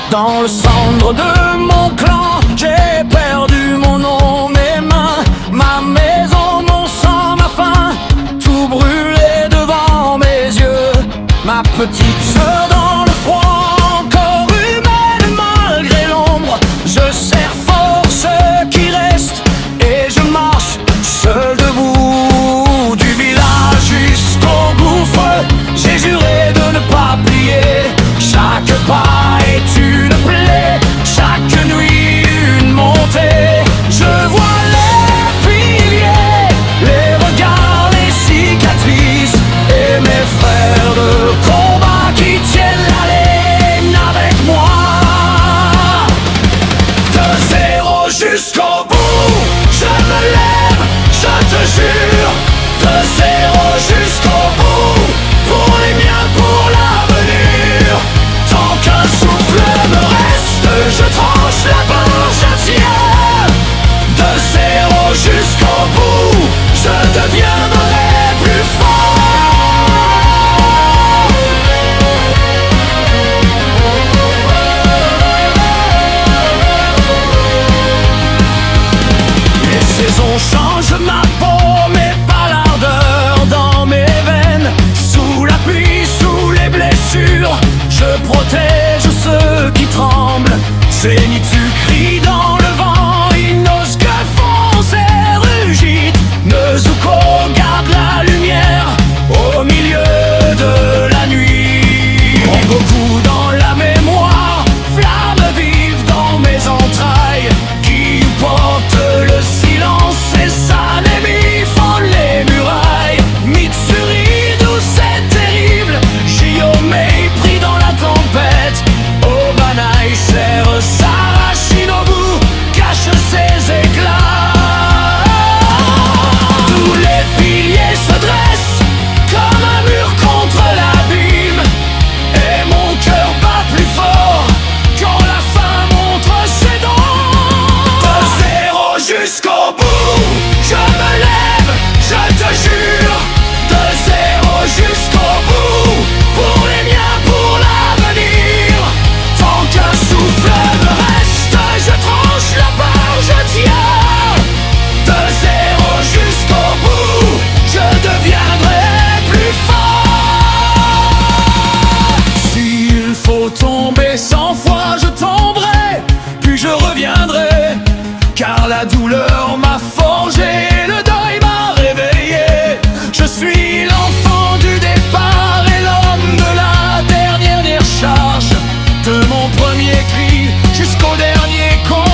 Dans le cendre de mon clan, j'ai perdu mon nom, mes mains, ma maison, mon sang, ma faim. Tout brûlé devant mes yeux. Ma petite sœur dans le froid, encore humaine malgré l'ombre. Je serre fort ce qui reste et je marche seul debout. Du village jusqu'au gouffre, j'ai juré de ne pas plier. Chaque pas est une plaie, chaque nuit une montée. Je vois les piliers, les regards, les cicatrices et mes frères de combat qui tiennent l'haleine avec moi. De zéro jusqu'au bout, je me lève, je te jure. De zéro jusqu'au bout, pour les miens, pour l'avenir. Tant qu'un souffle me reste, je tranche la barre, je tiens. De zéro jusqu'au bout, je deviendrai plus fort. Les saisons changent ma peau, mais pas l'ardeur dans mes veines. Sous la pluie, sous les blessures, je protège ceux qui tremblent. Zenitsu crie dans le vent, il n'ose que foncer, rugit. Nezuko garde la lumière au milieu de la nuit. Rengoku dans la mémoire, flamme vive dans mes entrailles. Qui porte le silence et Sanemi fend les murailles. Mitsuri douce et terrible, Gyomei pris dans la tempête. Obanai serre Sarah, Shinobu cache ses éclats. Tous les piliers se dressent comme un mur contre l'abîme. Et mon cœur bat plus fort quand la faim montre ses dents. De zéro jusqu'au bout, je me lève, je te jure. De zéro jusqu'au bout, pour les miens, pour l'avenir. Tant qu'un souffle me reste, je tranche la barre, je tiens. De zéro jusqu'au bout, je deviendrai plus fort. S'il faut tomber 100 fois, je tomberai, puis je reviendrai. Car la douleur m'a forgé, le deuil m'a réveillé. Je suis l'enfant du départ et l'homme de la dernière charge. De mon premier cri jusqu'au dernier combat.